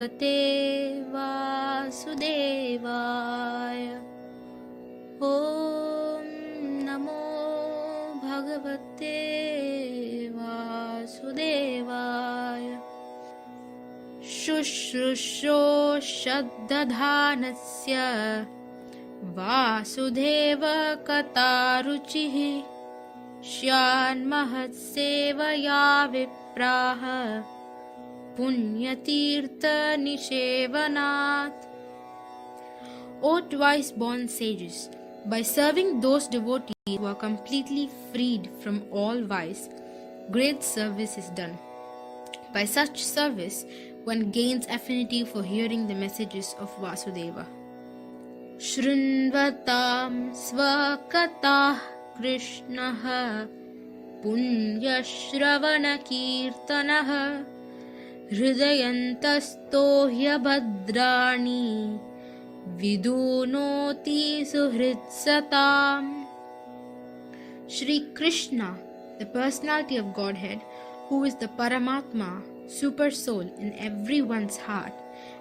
ते वासुदेवाय। ॐ नमो भगवते वासुदेवाय। शुश्रूषोषद्धधानस्य वासुदेवकथारुचिः स्यान्महत्सेवया विप्राः punyatирта-нишеванат. O twice born sages, by serving those devotees who are completely freed from all vice, great service is done. By such service, one gains affinity for hearing the messages of Vasudeva. Shrunvatam svakatah Krishnah punyashravanakirtanah हृदयन्तस्तो ह्यभद्राणि विदुनोति सुहृत्सताम्. Shri Krishna, the personality of Godhead, who is the Paramatma, super soul in everyone's heart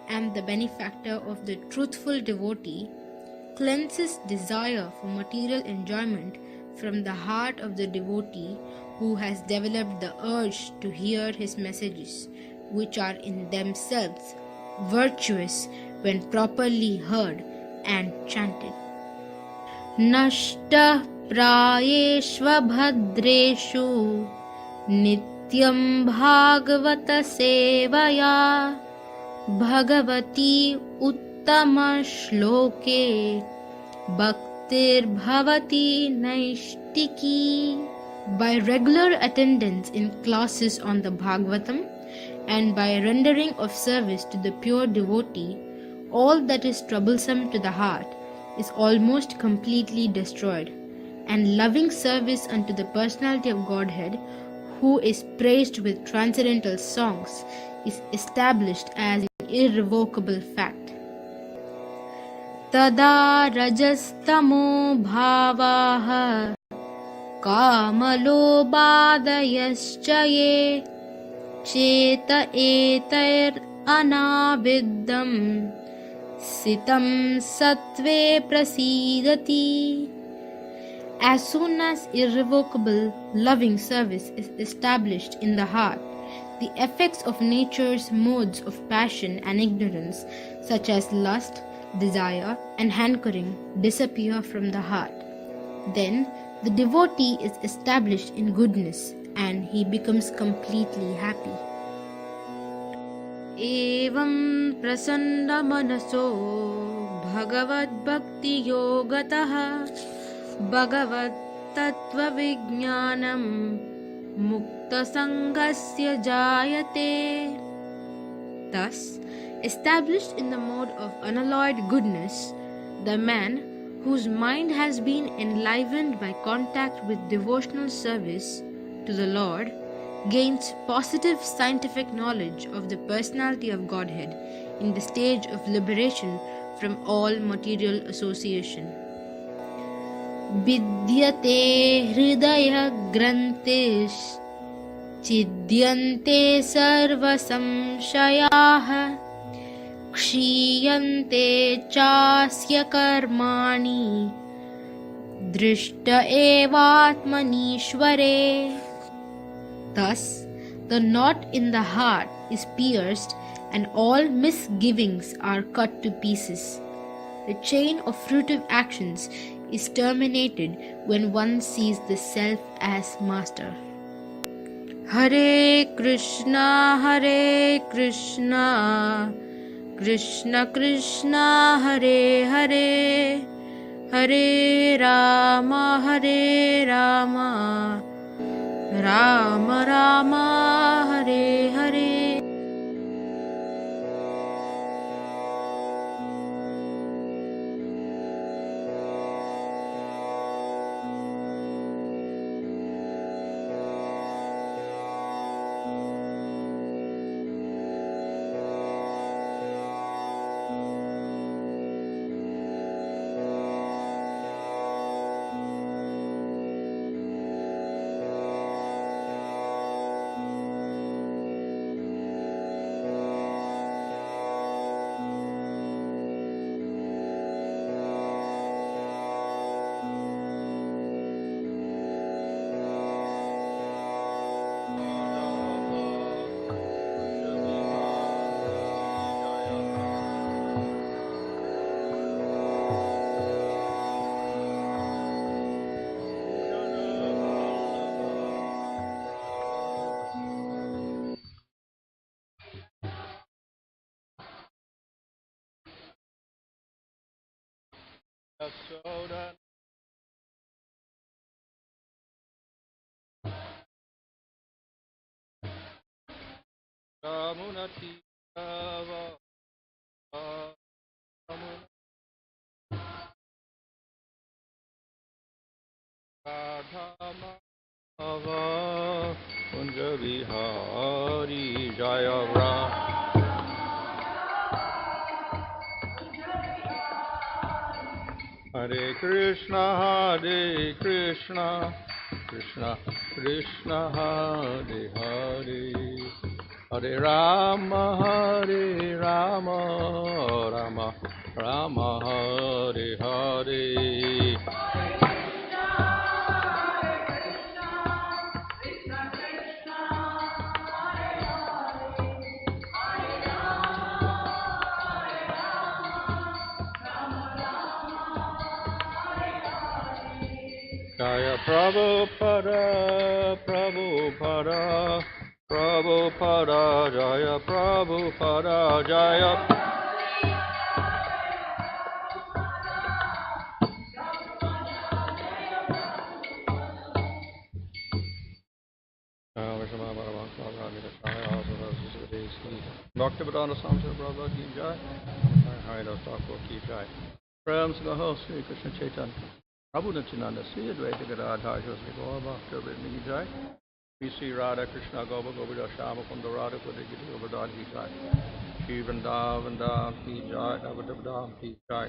and the benefactor of the truthful devotee, cleanses desire for material enjoyment from the heart of the devotee who has developed the urge to hear his messages, which are in themselves virtuous when properly heard and chanted. Nashtah prayeshvabhadreshu nityam bhagavata sevaya bhagavati uttama shloke bhaktir bhavati naishtiki. By regular attendance in classes on the Bhagavatam and by rendering of service to the pure devotee, all that is troublesome to the heart is almost completely destroyed, and loving service unto the personality of Godhead, who is praised with transcendental songs, is established as an irrevocable fact. Tada rajastamo bhavaha कामलोपादयश्च ये चेत एतैरनाविद्धं सितं सत्त्वे प्रसीदति. As soon as irrevocable loving service is established in the heart, the effects of nature's modes of passion and ignorance, such as lust, desire, and hankering, disappear from the heart. Then the devotee is established in goodness and he becomes completely happy. Evam prasanda manaso bhagavad bhakti yogatah bhagavad tattva vijnanam mukta sanghasya jayate. Thus, established in the mode of unalloyed goodness, the man whose mind has been enlivened by contact with devotional service to the Lord gains positive scientific knowledge of the personality of Godhead in the stage of liberation from all material association. Vidyate hridaya grantish chidyante sarva samshayah क्षीयन्ते चास्य कर्माणि दृष्ट एवात्मनीश्वरे. Thus, the knot in the heart is pierced and all misgivings are cut to pieces. The chain of fruitive actions is terminated when one sees the self as master. Hare Krishna, Krishna Krishna Hare Hare, Hare Rama, Rama Rama, Hare Hare. Yasoda Ramunati Ava Radhama Ava Kunjabihari Jaya Ra Hare Krishna Krishna Krishna Hare Hare Hare Rama Rama Rama Hare Hare Jaya Prabhupada, Prabhupada, Prabhupada, Jaya Prabhupada, Jaya Bhaktivedanta Samsara Prabhupada Ki Jai, Haridas Thakur Ki Jai. Prayams Gaho Sri Krishna Chaitanya, Prabhu Nityananda, Sri Advaita Gadadhar Josmi Gaur Bhakta Vrinda Ki Jai. We see Radha Krishna Gopa Govida Shama Kunda Radha Kuda Gita Govardhan Ki Jai. Shri Vrindavan Dham Ki Jai, Navadavdham Ki Jai.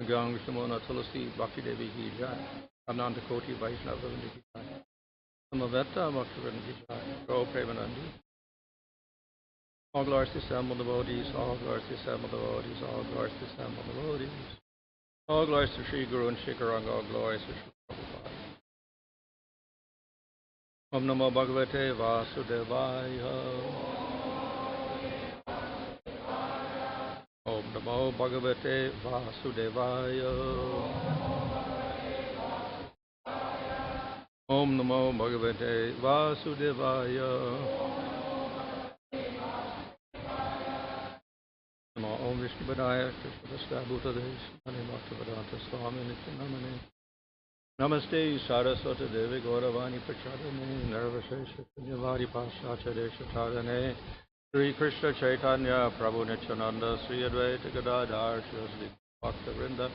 Gang Shimona Tulasi Bhakti Devi Ki Jai. Ananda Koti Vaishnava Vrinda Ki Jai. Samaveta Bhakti Vrinda Ki Jai. Go Premanandi. All glories to assembled devotees, all glories to assembled devotees, all glories to assembled devotees. All glories to Sri Guru and Shikaranga, all glories to Sri Prabhupada. Om Namo Bhagavate Vasudevaya. Om Namo Bhagavate Vasudevaya. Om Namo Bhagavate Vasudevaya. Om Vishnu Padaya Krishna Bhutadesh Mani Bhaktivedanta Swami Nityanamane Namaste Saraswati Devi Gauravani Prachadane Nirvashesha Punyavari Paschacharya Charadane Sri Krishna Chaitanya Prabhu Nityananda Sri Advaita Gadadhar Shri Bhaktivinoda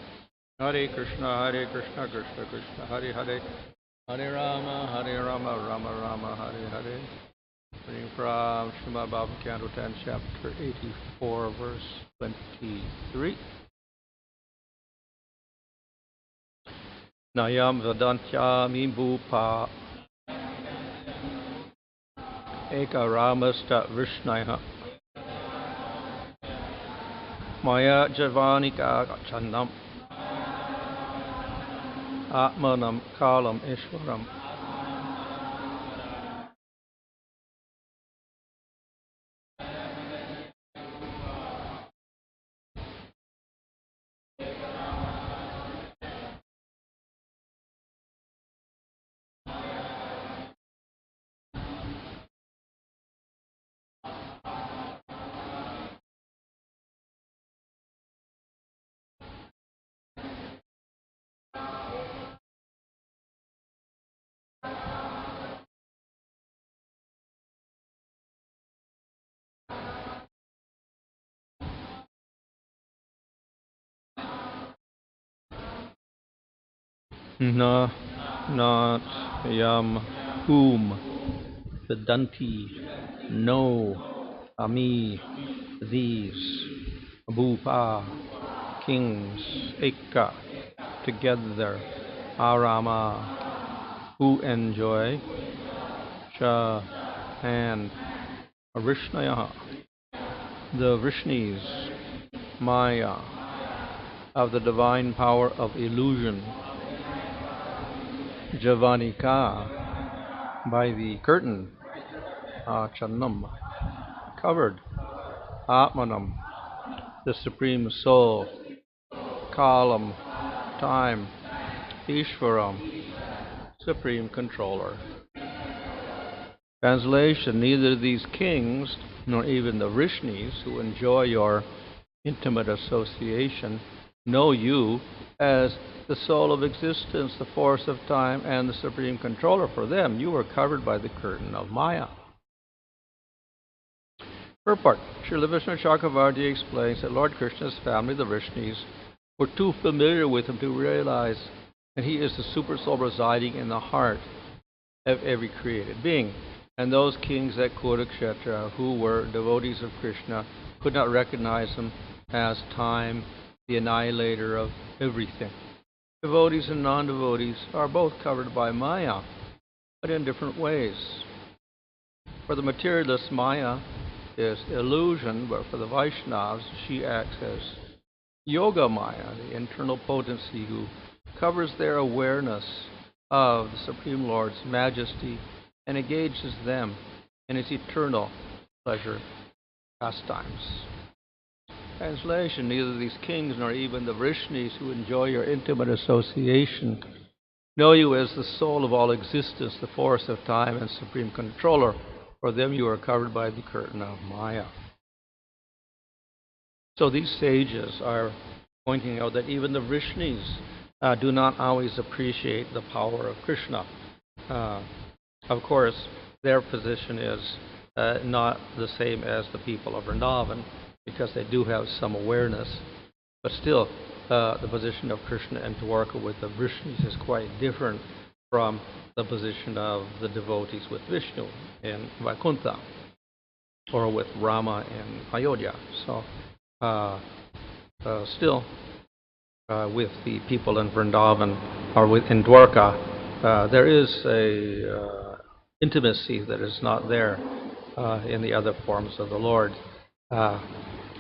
Hare Krishna Krishna Krishna Hare Hare Hare Rama Rama Rama Hare Hare. Reading from Srimad Bhagavatam, Canto 10, Chapter 84, verse 23. Nayam Vedantyami Bhupa Eka Ramasta Vishnaya Maya Javanika Chandam Atmanam Kalam Ishwaram Na Not Yam Whom Vedanti No Ami These Bhupa Kings Eka Together Arama who enjoy Sha and Arishnaya the Vrishnis Maya of the divine power of illusion Javanika by the curtain Channam covered Atmanam the Supreme Soul Kalam time Ishvaram Supreme Controller. Translation: neither these kings nor even the Vrishnis who enjoy your intimate association know you as the soul of existence, the force of time, and the supreme controller. For them, you are covered by the curtain of Maya. Purport. Srila Vishnu Chakravarti explains that Lord Krishna's family, the Vrishnis, were too familiar with him to realize that he is the super soul residing in the heart of every created being. And those kings at Kurukshetra who were devotees of Krishna could not recognize him as time, the annihilator of everything. Devotees and non-devotees are both covered by Maya, but in different ways. For the materialist, Maya is illusion, but for the Vaishnavas, she acts as Yoga Maya, the internal potency who covers their awareness of the Supreme Lord's majesty and engages them in his eternal pleasure pastimes. Translation. Neither these kings nor even the Vrishnis who enjoy your intimate association know you as the soul of all existence, the force of time and supreme controller. For them you are covered by the curtain of Maya. So these sages are pointing out that even the Vrishnis do not always appreciate the power of Krishna. Of course, their position is not the same as the people of Vrindavan, because they do have some awareness, but still the position of Krishna and Dwarka with the Vrishnis is quite different from the position of the devotees with Vishnu in Vaikuntha or with Rama in Ayodhya. So still with the people in Vrindavan or in Dwarka, there is a intimacy that is not there in the other forms of the Lord.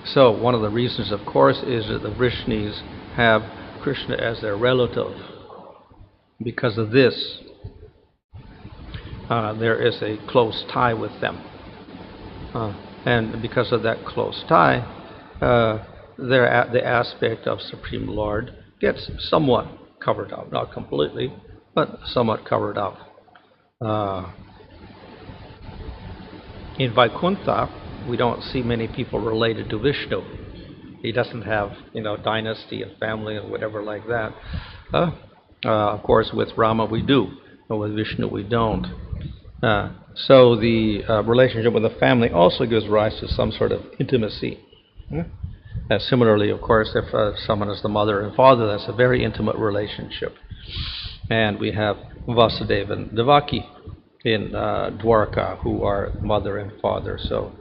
So one of the reasons, of course, is that the Vrishnis have Krishna as their relative. Because of this, there is a close tie with them. And because of that close tie, the aspect of Supreme Lord gets somewhat covered up. Not completely, but somewhat covered up. In Vaikuntha, we don't see many people related to Vishnu. He doesn't have, dynasty, a family, or whatever like that. Of course, with Rama we do, but with Vishnu we don't. So the relationship with the family also gives rise to some sort of intimacy. Similarly, of course, if someone is the mother and father, that's a very intimate relationship. And we have Vasudeva and Devaki in Dwarka, who are mother and father. So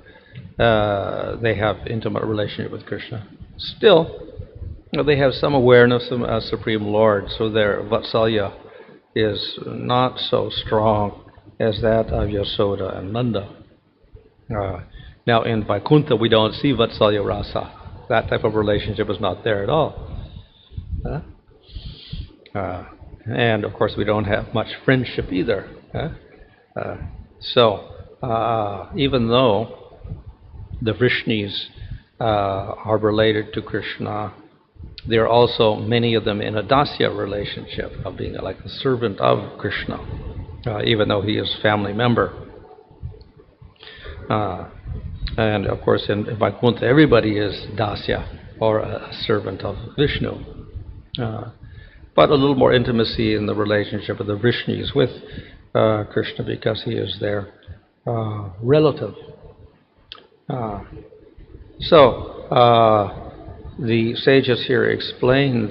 they have intimate relationship with Krishna. Still, they have some awareness of Supreme Lord, so their Vatsalya is not so strong as that of Yasoda and Nanda. Now in Vaikuntha we don't see Vatsalya Rasa. That type of relationship is not there at all. And of course we don't have much friendship either. So even though the Vrishnis are related to Krishna, there are also many of them in a dasya relationship of being like a servant of Krishna, even though he is family member. And of course in Vaikuntha everybody is dasya, or a servant of Vishnu. But a little more intimacy in the relationship of the Vrishnis with Krishna, because he is their relative. The sages here explain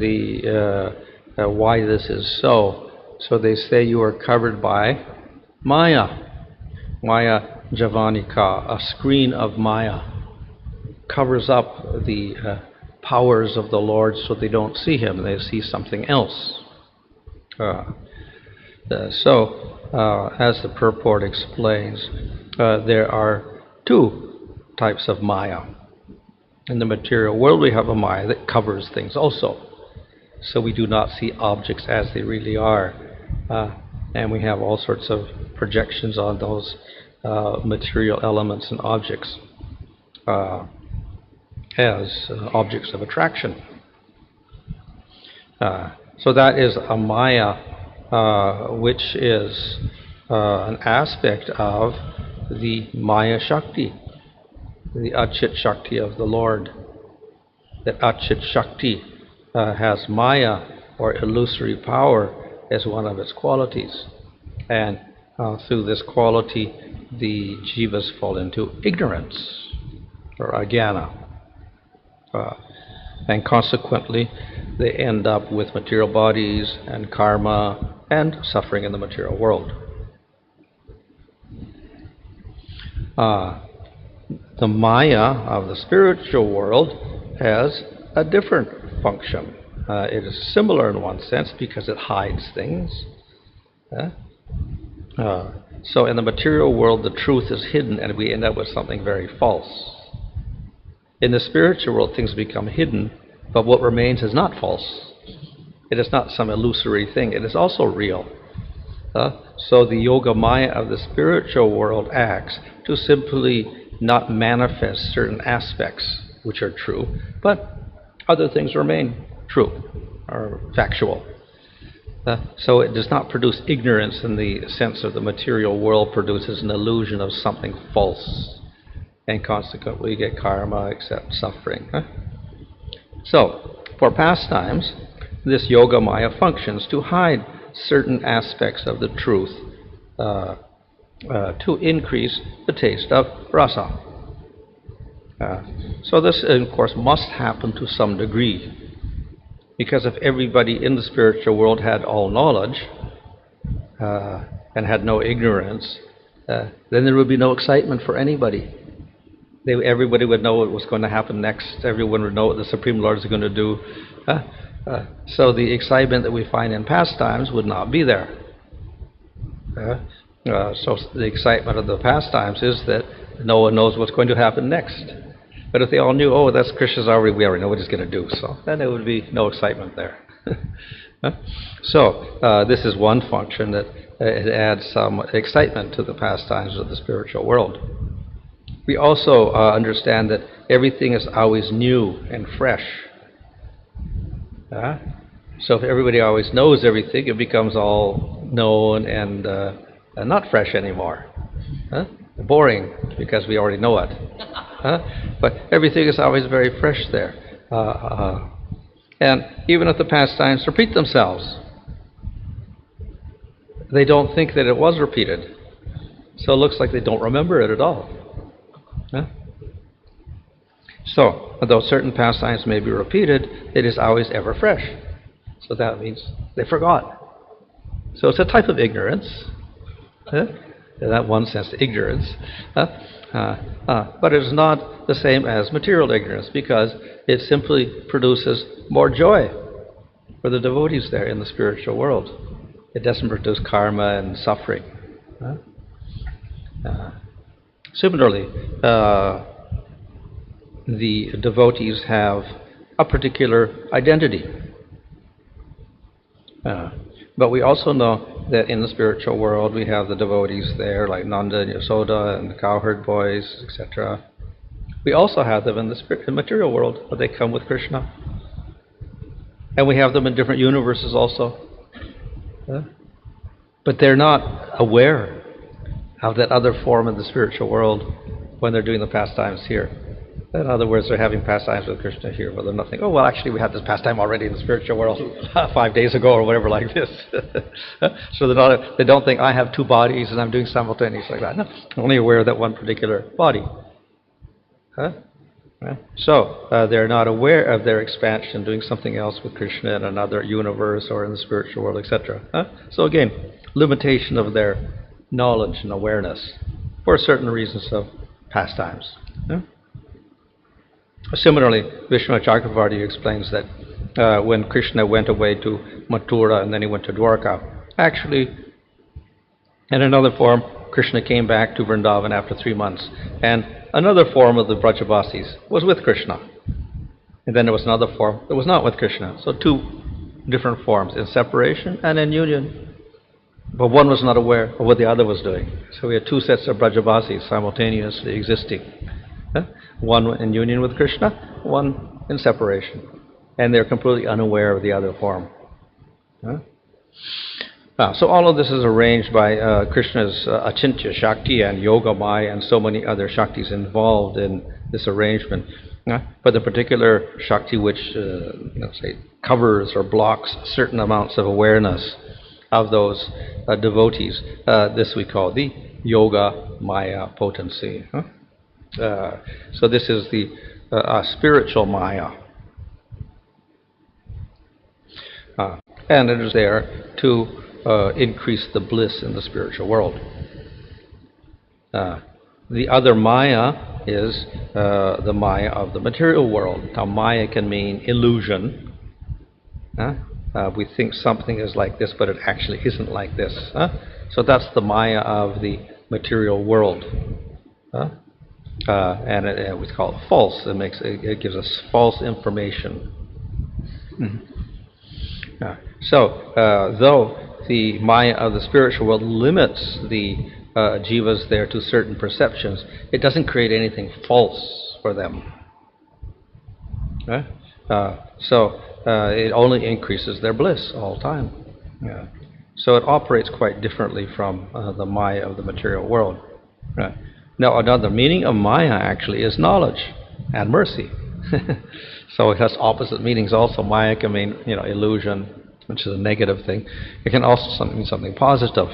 why this is so. So they say you are covered by Maya. Maya Javanika, a screen of Maya, covers up the powers of the Lord so they don't see him, they see something else. As the purport explains, there are two types of Maya. In the material world we have a Maya that covers things also. So we do not see objects as they really are. And we have all sorts of projections on those material elements and objects as objects of attraction. So that is a Maya which is an aspect of the Maya Shakti, the Achit Shakti of the Lord. That Achit Shakti has Maya, or illusory power, as one of its qualities. And through this quality, the jivas fall into ignorance, or ajnana. And consequently, they end up with material bodies and karma and suffering in the material world. The Maya of the spiritual world has a different function. It is similar in one sense because it hides things. So in the material world, the truth is hidden and we end up with something very false. In the spiritual world, things become hidden, but what remains is not false. It is not some illusory thing. It is also real. So the yoga maya of the spiritual world acts to simply not manifest certain aspects which are true, but other things remain true or factual. So it does not produce ignorance in the sense of the material world produces an illusion of something false, and consequently you get karma, except suffering. So, for pastimes, this yoga maya functions to hide certain aspects of the truth to increase the taste of rasa. So this, of course, must happen to some degree, because if everybody in the spiritual world had all knowledge and had no ignorance, then there would be no excitement for anybody. Everybody would know what was going to happen next. Everyone would know what the Supreme Lord is going to do. So the excitement that we find in pastimes would not be there. So the excitement of the pastimes is that no one knows what's going to happen next. But if they all knew, oh, that's Krishna's already, we already know what he's going to do, so then there would be no excitement there. So this is one function, that it adds some excitement to the pastimes of the spiritual world. We also understand that everything is always new and fresh. So if everybody always knows everything, it becomes all known and not fresh anymore. Boring, because we already know it. But everything is always very fresh there. And even if the pastimes repeat themselves, they don't think that it was repeated. So it looks like they don't remember it at all. So, although certain pastimes may be repeated, it is always ever fresh. So that means they forgot. So it's a type of ignorance. In that one sense, ignorance. But it is not the same as material ignorance, because it simply produces more joy for the devotees there in the spiritual world. It doesn't produce karma and suffering. Similarly, the devotees have a particular identity. But we also know that in the spiritual world we have the devotees there, like Nanda and Yasoda and the cowherd boys, etc. We also have them in the material world, but they come with Krishna. And we have them in different universes also. But they're not aware of that other form in the spiritual world when they're doing the pastimes here. In other words, they're having pastimes with Krishna here, but they're not thinking, oh, well, actually, we had this pastime already in the spiritual world 5 days ago or whatever like this. So they don't think, I have two bodies and I'm doing simultaneous like that. No, only aware of that one particular body. So they're not aware of their expansion, doing something else with Krishna in another universe or in the spiritual world, etc. So again, limitation of their knowledge and awareness for certain reasons of pastimes. Similarly, Vishnu Chakravarti explains that when Krishna went away to Mathura and then he went to Dwarka, actually, in another form, Krishna came back to Vrindavan after 3 months, and another form of the Brajabasis was with Krishna. And then there was another form that was not with Krishna. So 2 different forms, in separation and in union. But one was not aware of what the other was doing. So we had 2 sets of Brajabasis simultaneously existing. One in union with Krishna, one in separation. And they're completely unaware of the other form. So all of this is arranged by Krishna's Achintya Shakti and Yoga Maya and so many other Shaktis involved in this arrangement. For the particular Shakti which, say, covers or blocks certain amounts of awareness of those devotees, this we call the Yoga Maya potency. So this is the spiritual Maya. And it is there to increase the bliss in the spiritual world. The other Maya is the Maya of the material world. Now, Maya can mean illusion. We think something is like this, but it actually isn't like this. So that's the Maya of the material world. And we call it false. It gives us false information. So, though the Maya of the spiritual world limits the jivas there to certain perceptions, it doesn't create anything false for them. So it only increases their bliss all the time. So it operates quite differently from the Maya of the material world. Now, another meaning of Maya actually is knowledge and mercy. So it has opposite meanings also. Maya can mean, illusion, which is a negative thing. It can also mean something positive.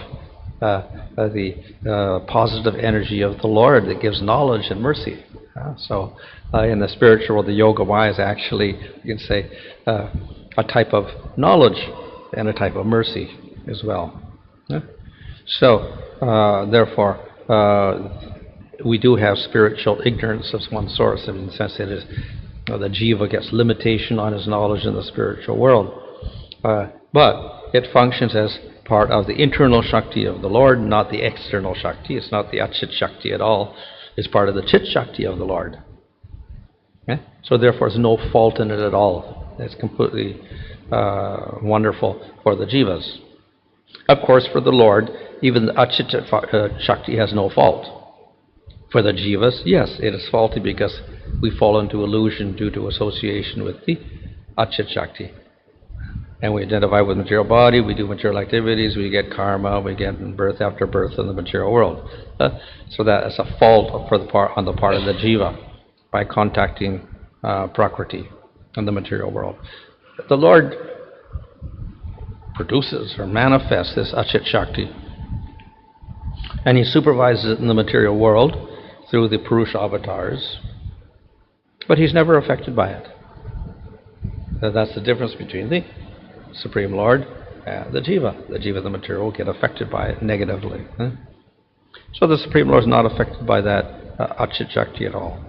The positive energy of the Lord that gives knowledge and mercy. So in the spiritual world, the Yoga Maya is actually, you can say, a type of knowledge and a type of mercy as well. So therefore, we do have spiritual ignorance as one source. In the sense that the jiva gets limitation on his knowledge in the spiritual world. But it functions as part of the internal Shakti of the Lord, not the external Shakti. It's not the Achit Shakti at all. It's part of the Chit Shakti of the Lord. So therefore there's no fault in it at all. It's completely wonderful for the jivas. Of course, for the Lord, even the Achit Shakti has no fault. For the jivas, yes, it is faulty because we fall into illusion due to association with the Achit Shakti. And we identify with material body, we do material activities, we get karma, we get birth after birth in the material world. So that is a fault on the part of the jiva by contacting Prakriti in the material world. The Lord produces or manifests this Achit Shakti, and He supervises it in the material world through the Purusha avatars, but He's never affected by it. That's the difference between the Supreme Lord and the jiva. The jiva, the material, will get affected by it negatively. So the Supreme Lord is not affected by that Achit Shakti at all.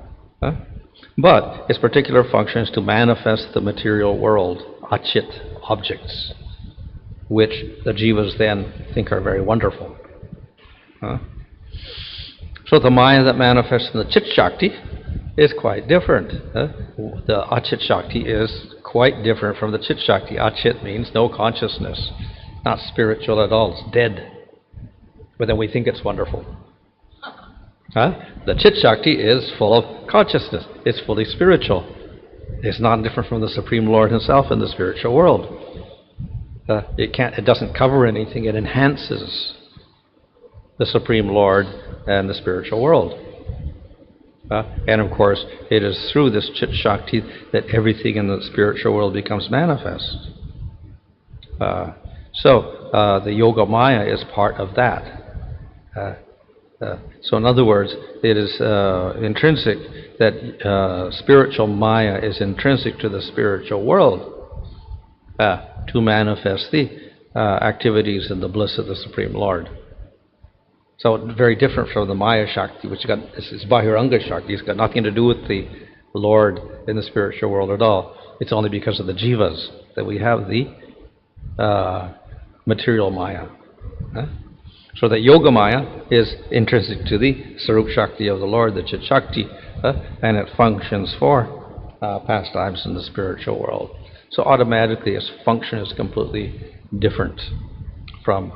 But its particular function is to manifest the material world, Achit objects, which the jivas then think are very wonderful. So the Maya that manifests in the Chit Shakti is quite different. The Achit Shakti is quite different from the Chit Shakti. Achit means no consciousness, not spiritual at all, it's dead. But then we think it's wonderful. The Chit Shakti is full of consciousness, it's fully spiritual. It's not different from the Supreme Lord Himself in the spiritual world. It doesn't cover anything, it enhances the Supreme Lord and the spiritual world. And of course, it is through this Chit Shakti that everything in the spiritual world becomes manifest. So the Yoga Maya is part of that. So in other words, it is intrinsic that spiritual Maya is intrinsic to the spiritual world to manifest the activities and the bliss of the Supreme Lord. So very different from the Maya Shakti, which is Bahiranga Shakti. It's got nothing to do with the Lord in the spiritual world at all. It's only because of the jivas that we have the material Maya. So that Yoga Maya is intrinsic to the Sarup Shakti of the Lord, the Chit Shakti, and it functions for pastimes in the spiritual world. So automatically its function is completely different from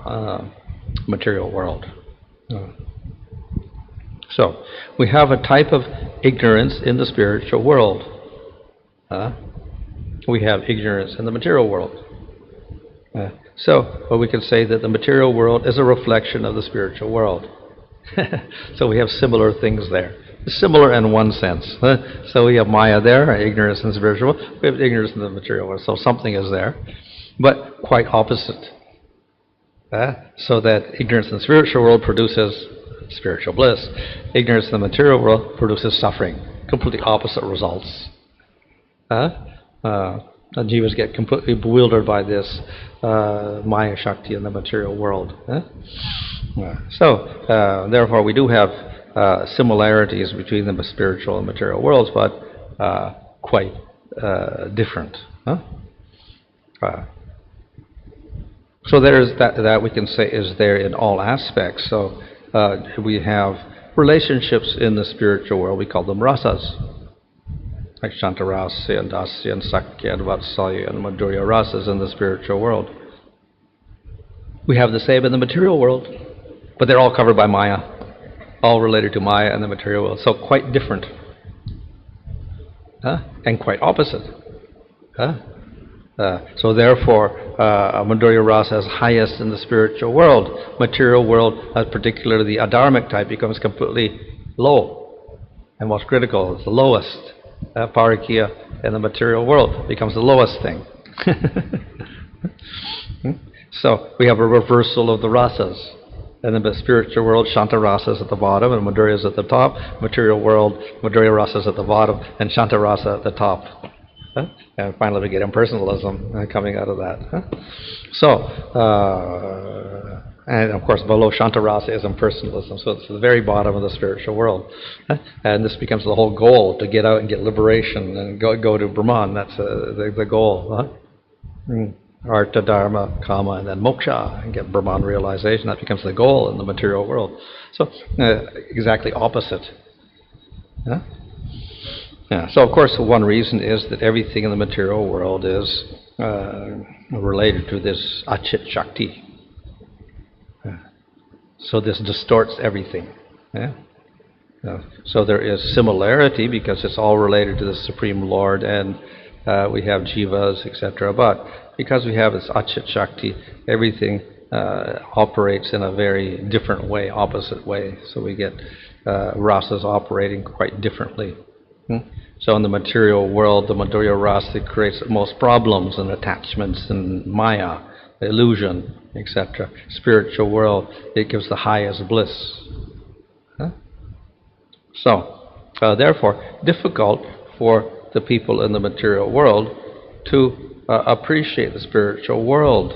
material world. So we have a type of ignorance in the spiritual world. We have ignorance in the material world. So we can say that the material world is a reflection of the spiritual world. So we have similar things there. similar in one sense. So we have Maya there, ignorance in the spiritual world. We have ignorance in the material world. So something is there, but quite opposite. So that ignorance in the spiritual world produces spiritual bliss. Ignorance in the material world produces suffering. Completely opposite results. And jivas get completely bewildered by this Maya Shakti in the material world. So, therefore, we do have similarities between the spiritual and material worlds, but quite different. So there's that we can say is there in all aspects. So we have relationships in the spiritual world. We call them rasas, like Shantarasa and Dasya and Sakya and Vatsalya and Madhurya rasas in the spiritual world. We have the same in the material world, but they're all covered by Maya, all related to Maya and the material world. So quite different, and quite opposite. So therefore, Madhurya rasa is highest in the spiritual world. Material world, particularly the adharmic type, becomes completely low and most critical. It's the lowest. Parakya in the material world becomes the lowest thing. So we have a reversal of the rasas. And in the spiritual world, Shanta rasa is at the bottom and Madhurya is at the top. Material world, Madhurya rasa is at the bottom and Shanta rasa at the top. And finally we get impersonalism coming out of that. So, and of course below Shanta rasa is impersonalism, so it's the very bottom of the spiritual world. And this becomes the whole goal, to get out and get liberation and go to Brahman. That's the goal. Artha, Dharma, Kama, and then Moksha, and get Brahman realization. That becomes the goal in the material world. So, exactly opposite. So, of course, one reason is that everything in the material world is related to this Achit Shakti. So this distorts everything. So there is similarity because it's all related to the Supreme Lord, and we have jivas, etc. But because we have this Achit Shakti, everything operates in a very different way, opposite way. So we get rasas operating quite differently. So in the material world, the Madhurya rasa creates the most problems and attachments and Maya, illusion, etc. Spiritual world, it gives the highest bliss. So, therefore, difficult for the people in the material world to appreciate the spiritual world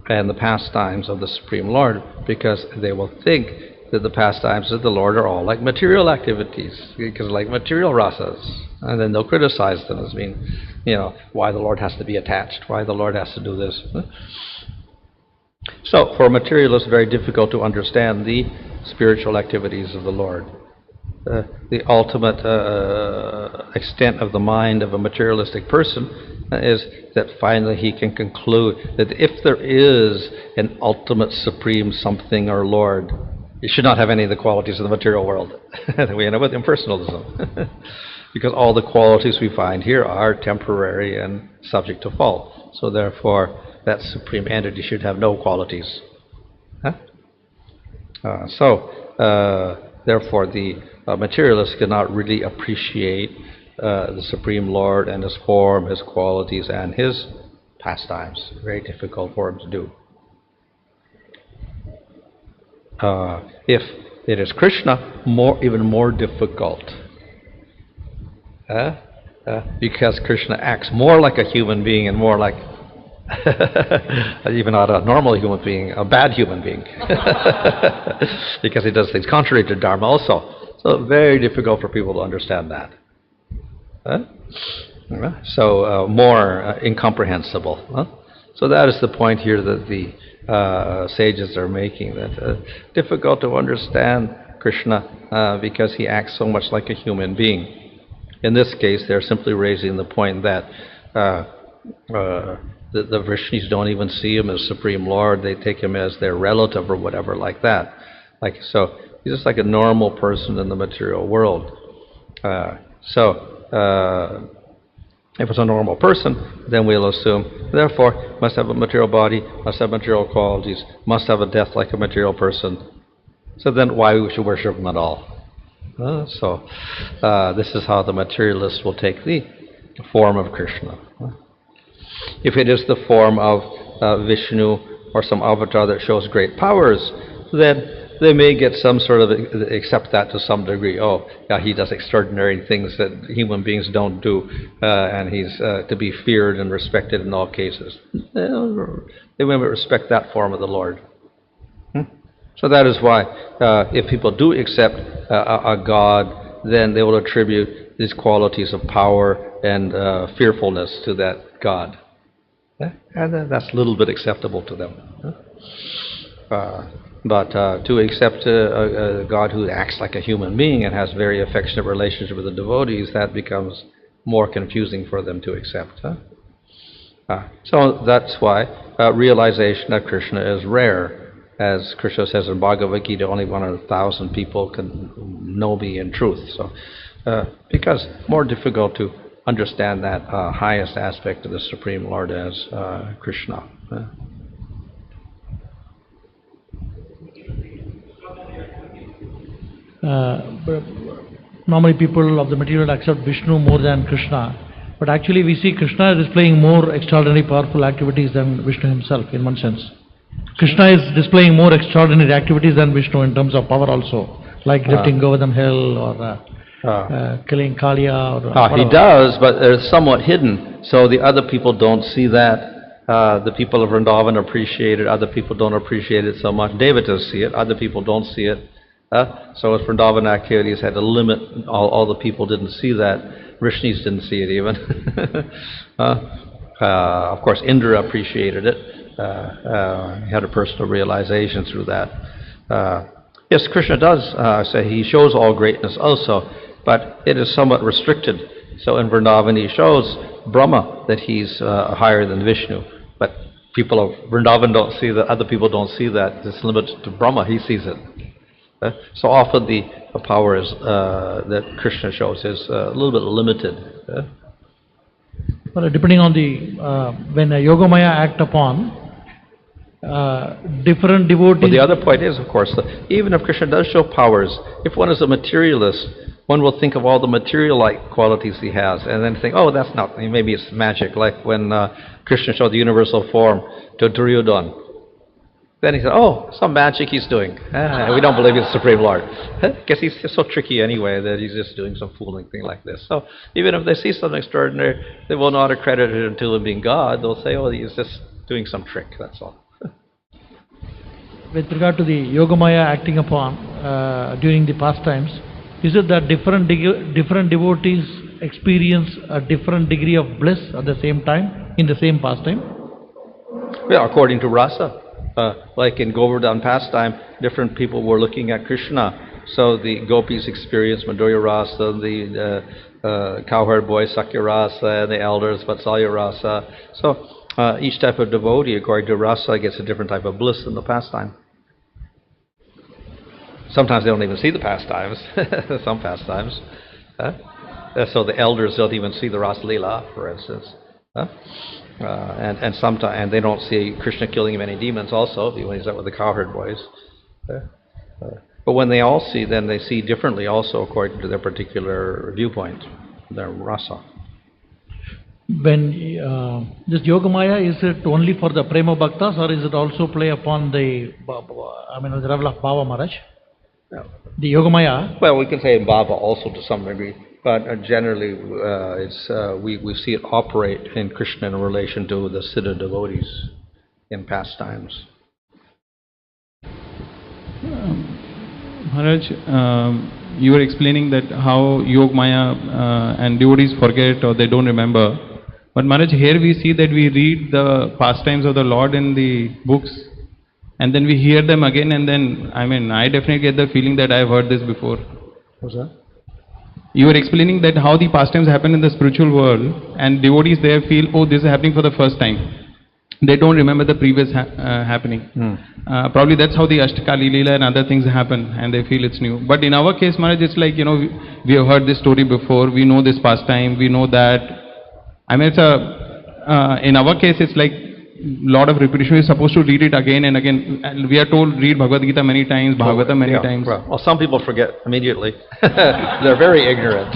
and the pastimes of the Supreme Lord, because they will think that the pastimes of the Lord are all like material activities, because like material rasas, and then they'll criticize them as being, why the Lord has to be attached, why the Lord has to do this. So for materialists, it's very difficult to understand the spiritual activities of the Lord. The ultimate extent of the mind of a materialistic person is that finally he can conclude that if there is an ultimate supreme something or Lord, it should not have any of the qualities of the material world. We end up with impersonalism. Because all the qualities we find here are temporary and subject to fault. So therefore, that supreme entity should have no qualities. Therefore, the materialist cannot really appreciate the Supreme Lord and His form, His qualities, and His pastimes. Very difficult for him to do. If it is Krishna, even more difficult. Because Krishna acts more like a human being and more like even not a normal human being, a bad human being. Because he does things contrary to Dharma also. So very difficult for people to understand that. So more incomprehensible. So that is the point here that the sages are making, that difficult to understand Krishna because he acts so much like a human being. In this case, they're simply raising the point that the Vrishnis don't even see him as Supreme Lord. They take him as their relative or whatever like that. So he's just like a normal person in the material world. If it's a normal person, then we'll assume, therefore, must have a material body, must have material qualities, must have a death like a material person. So then why we should worship him at all? So this is how the materialist will take the form of Krishna. If it is the form of Vishnu or some avatar that shows great powers, then they may get some sort of accept that to some degree. Oh, yeah, he does extraordinary things that human beings don't do, and he's to be feared and respected in all cases. They may respect that form of the Lord. So that is why if people do accept a God, then they will attribute these qualities of power and fearfulness to that God. And that's a little bit acceptable to them. But to accept a God who acts like a human being and has very affectionate relationship with the devotees, that becomes more confusing for them to accept. So that's why realization of Krishna is rare. As Krishna says in Bhagavad Gita, only 1,000 people can know me in truth. So, because more difficult to understand that highest aspect of the Supreme Lord as Krishna. Normally people of the material accept Vishnu more than Krishna, but actually we see Krishna is displaying more extraordinary powerful activities than Vishnu himself in one sense. Krishna is displaying more extraordinary activities than Vishnu in terms of power also, like lifting Govardhan Hill or killing Kaliya. Or he does, but they're somewhat hidden, so the other people don't see that. The people of Vrindavan appreciate it, other people don't appreciate it so much. Devatas see it, other people don't see it. So as Vrindavan activities had to limit, all the people didn't see that. Rishnis didn't see it even. Of course, Indra appreciated it. He had a personal realization through that. Yes, Krishna does say he shows all greatness also, but it is somewhat restricted. So in Vrindavan he shows Brahma that he's higher than Vishnu, but people of Vrindavan don't see that, other people don't see that. It's limited to Brahma, he sees it. So often the power is, that Krishna shows is a little bit limited. Well, depending on the when a Yogamaya act upon different devotees. But the other point is, of course, that even if Krishna does show powers, if one is a materialist, one will think of all the material-like qualities he has, and then think, oh, that's not, maybe it's magic, like when Krishna showed the universal form to Duryodhana. Then he said, oh, some magic he's doing. We don't believe he's the Supreme Lord. Guess he's just so tricky anyway that he's just doing some fooling thing like this. So even if they see something extraordinary, they will not accredit it until him being God. They'll say, oh, he's just doing some trick, that's all. With regard to the Yogamaya acting upon during the pastimes, is it that different devotees experience a different degree of bliss at the same time, in the same pastime? Yeah, according to rasa. Like in Govardhan pastime, different people were looking at Krishna. So the gopis experienced Madhurya rasa, the cowherd boy Sakya rasa, and the elders Vatsalya rasa. So each type of devotee, according to rasa, gets a different type of bliss in the pastime. Sometimes they don't even see the pastimes, some pastimes. So the elders don't even see the Rasa Leela, for instance. And sometimes, and they don't see Krishna killing many demons also, when he's out with the cowherd boys. But when they all see, then they see differently also according to their particular viewpoint, their rasa. When this Yogamaya, is it only for the Prema Bhaktas, or is it also play upon the level of Bhava Maharaj? The Yogamaya? Well, we can say Bhava also to some degree, but generally we see it operate in Krishna in relation to the Siddha devotees in pastimes. Maharaj, you were explaining that how Yogamaya and devotees forget or they don't remember. But Maharaj, here we see that we read the pastimes of the Lord in the books, and then we hear them again, and then, I definitely get the feeling that I've heard this before. What's that? You were explaining that how the pastimes happen in the spiritual world, and devotees there feel, oh, this is happening for the first time. They don't remember the previous happening. Probably that's how the Ashtakali Leela and other things happen, and they feel it's new. But in our case, Maharaj, it's like, we have heard this story before, we know this pastime, we know that. It's in our case, it's like, lot of repetition. We're supposed to read it again and again. And we are told read Bhagavad Gita many times, Bhagavata many times. Well, some people forget immediately. They're very ignorant.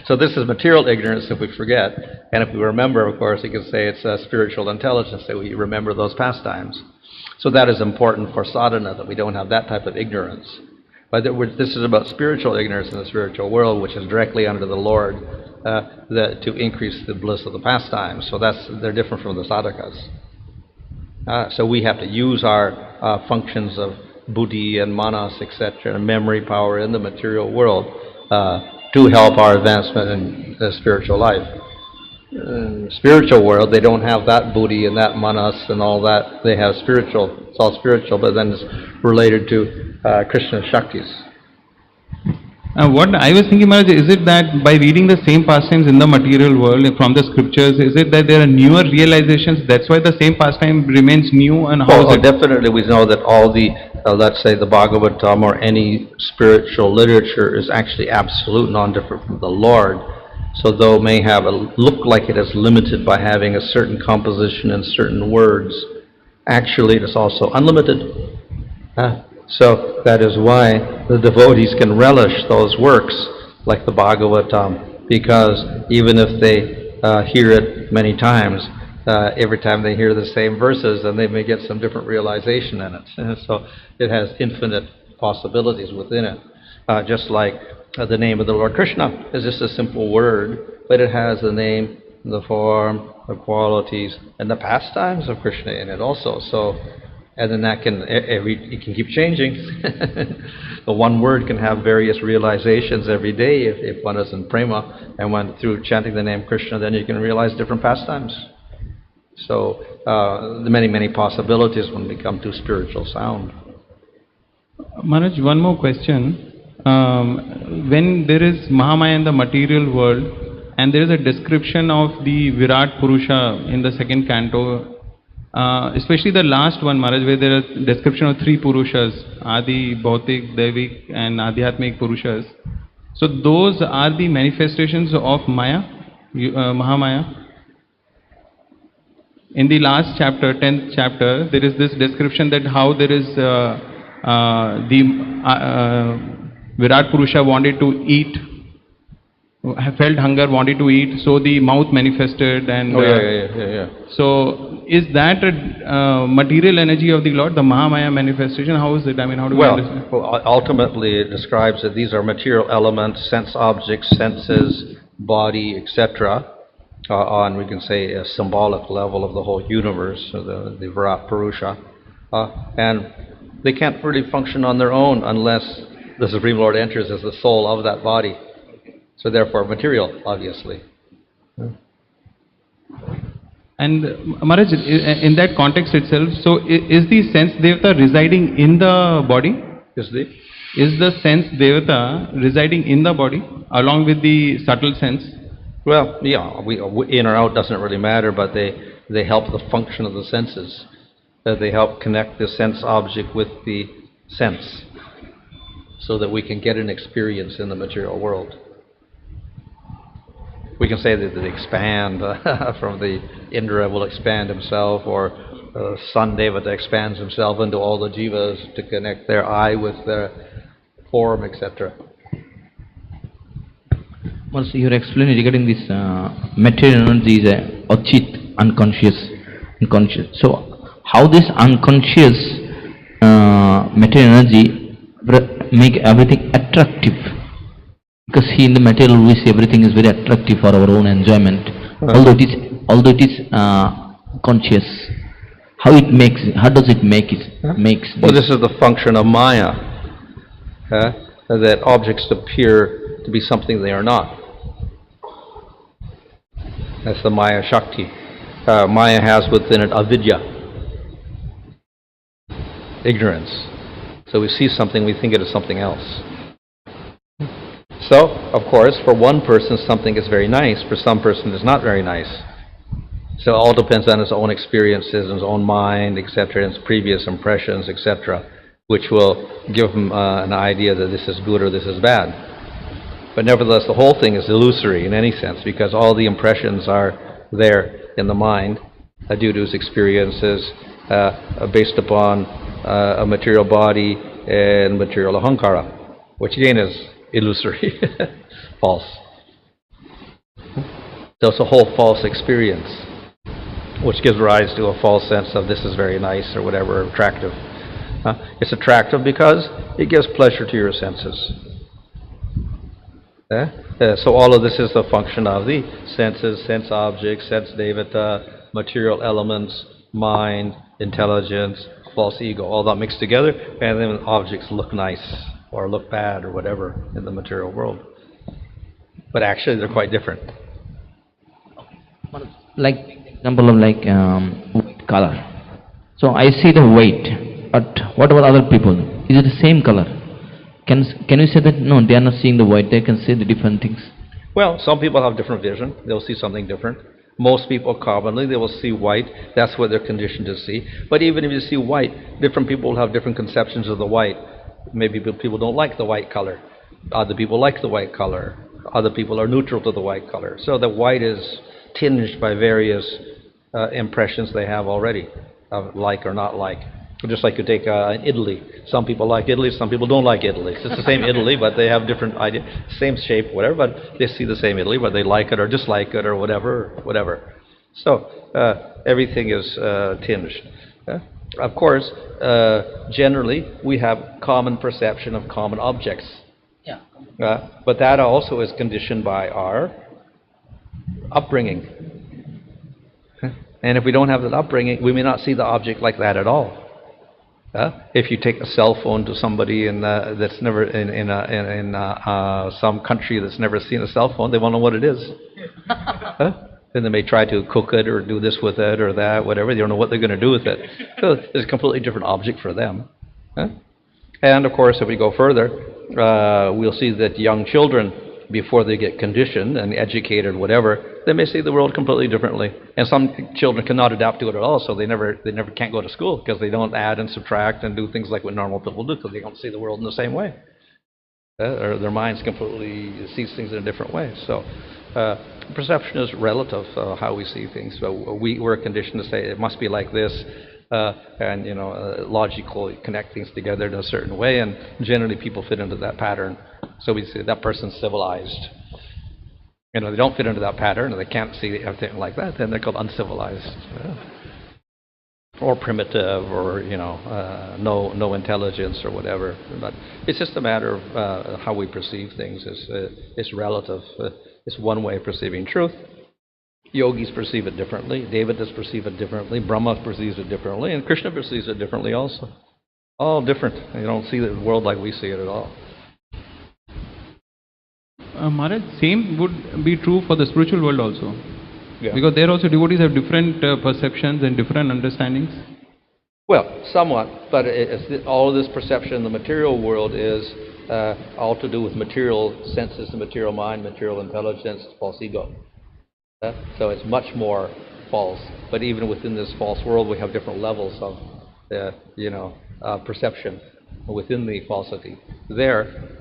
So this is material ignorance if we forget. And if we remember, of course, you can say it's a spiritual intelligence that we remember those pastimes. So that is important for sadhana, that we don't have that type of ignorance. But this is about spiritual ignorance in the spiritual world, which is directly under the Lord, to increase the bliss of the pastimes. So they're different from the sadhakas. So we have to use our functions of buddhi and manas, etc., and memory power in the material world to help our advancement in the spiritual life. In the spiritual world, they don't have that buddhi and that manas and all that. They have spiritual, it's all spiritual, but then it's related to Krishna Shaktis. What I was thinking, Maharaj, is it that by reading the same pastimes in the material world from the scriptures, is it that there are newer realizations, that's why the same pastime remains new, and how is it? Definitely we know that all the, let's say the Bhagavatam or any spiritual literature is actually absolute, non-different from the Lord. So though it may have look like it is limited by having a certain composition and certain words, actually it is also unlimited. So that is why the devotees can relish those works like the Bhagavatam, because even if they hear it many times, every time they hear the same verses, then they may get some different realization in it. And so it has infinite possibilities within it. Just like the name of the Lord Krishna is just a simple word, but it has the name, the form, the qualities, and the pastimes of Krishna in it also. So, and then that can, it can keep changing. The one word can have various realizations every day if one is in prema, and when through chanting the name Krishna, then you can realize different pastimes. So, the many possibilities when we come to spiritual sound. Maharaj, one more question. When there is Mahamaya in the material world, and there is a description of the Virat Purusha in the second canto, especially the last one, Maharaj, where there is description of three Purushas, Adi, Bhautik, Devik, and Adhyatmik Purushas. So those are the manifestations of Maya, Mahamaya. In the last chapter, 10th chapter, there is this description that how there is Virat Purusha wanted to eat, felt hunger, wanted to eat, so the mouth manifested, and so is that a material energy of the Lord, the Mahamaya manifestation? How is it? I mean, how do we understand? Well, ultimately it describes that these are material elements, sense objects, senses, body, etc., on, we can say, a symbolic level of the whole universe, so the Virat Purusha, and they can't really function on their own unless the Supreme Lord enters as the soul of that body. So therefore material, obviously. And Maharaj, in that context itself, so is the sense Devata residing in the body? Is the sense Devata residing in the body along with the subtle sense? Well, yeah, in or out doesn't really matter, but they help the function of the senses. They help connect the sense object with the sense, so that we can get an experience in the material world. We can say that they expand from the Indra will expand himself, or Sun Devata expands himself into all the jivas to connect their eye with their form, etc. Once you explained regarding this material energy is achit, unconscious. So how this unconscious material energy make everything attractive? Because in the material we see everything is very attractive for our own enjoyment, although it is conscious. How does it make it? Well, this is the function of Maya, that objects appear to be something they are not. That's the Maya Shakti. Maya has within it avidya, ignorance. So we see something, we think it is something else. So, of course, for one person something is very nice, for some person it's not very nice. So it all depends on his own experiences, his own mind, etc., and his previous impressions, etc., which will give him an idea that this is good or this is bad. But nevertheless, the whole thing is illusory in any sense, because all the impressions are there in the mind, due to his experiences based upon a material body and material ahankara, which again is illusory, false. So it's a whole false experience, which gives rise to a false sense of this is very nice or whatever, attractive. It's attractive because it gives pleasure to your senses. So all of this is a function of the senses, sense objects, sense devata, material elements, mind, intelligence, false ego, all that mixed together, and then objects look nice or look bad or whatever in the material world. But actually they're quite different. Like example of like white color. So I see the white, but what about other people? Is it the same color? Can you say that no, they are not seeing the white, they can see the different things? Well, some people have different vision. They'll see something different. Most people commonly, they will see white. That's what they're conditioned to see. But even if you see white, different people will have different conceptions of the white. Maybe people don't like the white color. Other people like the white color. Other people are neutral to the white color. So the white is tinged by various impressions they have already of like or not like. Just like you take an Italy. Some people like Italy, some people don't like Italy. It's the same Italy, but they have different ideas, same shape, whatever, but they see the same Italy, but they like it or dislike it or whatever. So everything is tinged. Of course, generally, we have common perception of common objects. Yeah. But that also is conditioned by our upbringing. And if we don't have that upbringing, we may not see the object like that at all. If you take a cell phone to somebody that's never in some country that's never seen a cell phone, they won't know what it is. Then they may try to cook it or do this with it or that, whatever. They don't know what they're going to do with it. So it's a completely different object for them. And of course, if we go further, we'll see that young children, before they get conditioned and educated, whatever, they may see the world completely differently. And some children cannot adapt to it at all, so they never can't go to school because they don't add and subtract and do things like what normal people do because they don't see the world in the same way. Or their minds completely sees things in a different way. So perception is relative, how we see things. So we're conditioned to say it must be like this, and logically connect things together in a certain way, and generally people fit into that pattern. So we say that person's civilized. They don't fit into that pattern, and they can't see everything like that, then they're called uncivilized. Or primitive, or no intelligence or whatever. But it's just a matter of how we perceive things. It's relative. It's one way of perceiving truth. Yogis perceive it differently. Devatas perceive it differently. Brahma perceives it differently, and Krishna perceives it differently also. All different. You don't see the world like we see it at all. Maharaj, same would be true for the spiritual world also. Yeah. Because there also devotees have different perceptions and different understandings. Well, somewhat, but all of this perception in the material world is all to do with material senses, the material mind, material intelligence, false ego. So it's much more false. But even within this false world, we have different levels of perception within the falsity. There,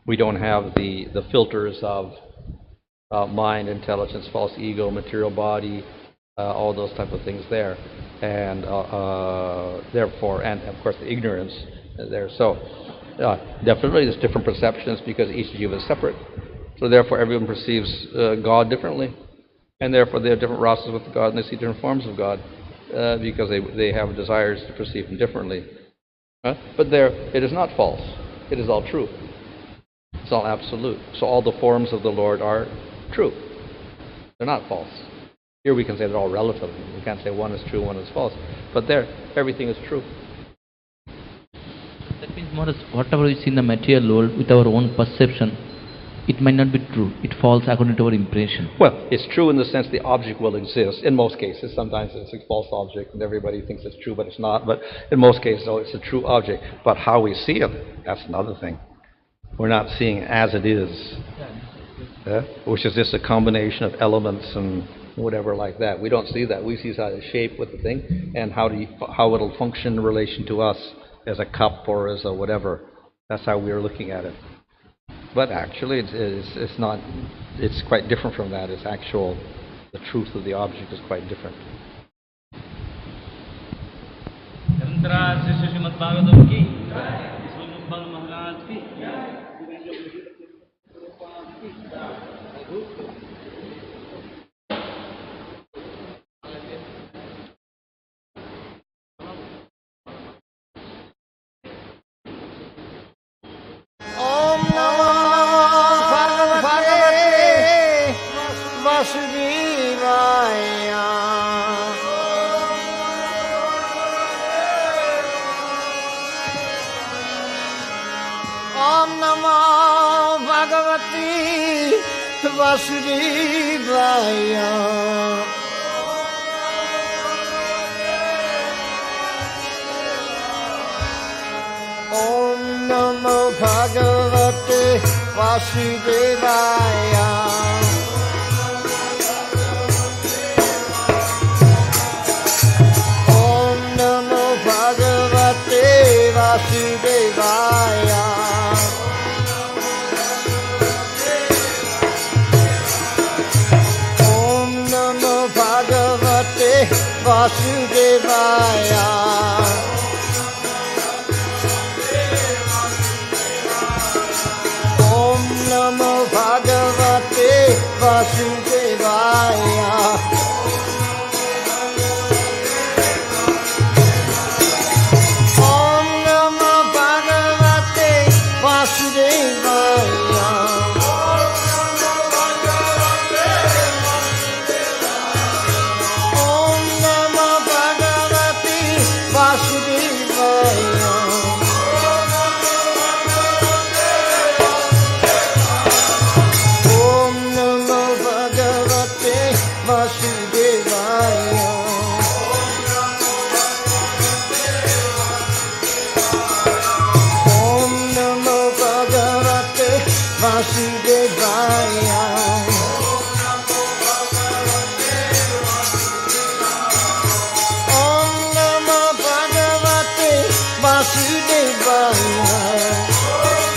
we don't have the filters of mind, intelligence, false ego, material body, all those type of things there, and therefore, and of course the ignorance there. So definitely there's different perceptions because each jiva is separate. So therefore everyone perceives God differently, and therefore they have different rasas with God and they see different forms of God because they have desires to perceive Him differently. But there, it is not false. It is all true. It's all absolute. So all the forms of the Lord are true. They're not false. Here we can say they're all relative. We can't say one is true, one is false. But there, everything is true. That means, Maharaj, whatever we see in the material world with our own perception, it might not be true. It falls according to our impression. Well, it's true in the sense the object will exist. In most cases, sometimes it's a false object and everybody thinks it's true, but it's not. But in most cases, it's a true object. But how we see it, that's another thing. We're not seeing it as it is, which is just a combination of elements and whatever like that. We don't see that. We see how it's shaped with the thing and how it'll function in relation to us as a cup or as a whatever. That's how we're looking at it. But actually, it's not. It's quite different from that. It's actual the truth of the object is quite different. Om Namah Bhagavate Vasudevaya. Om Namah Bhagavate Vasudevaya. Om Namo Bhagavate Vasudevaya. Om Namo Bhagavate Vasudevaya. Om Namo Bhagavate Vasudevaya. Om Namo Bhagavate Vasudevaya. Om Namo Bhagavate Vasudevaya. Om Namo Bhagavate Vasudevaya. Om Namo Bhagavate Vasudevaya. Om Namo Bhagavate Vasudevaya.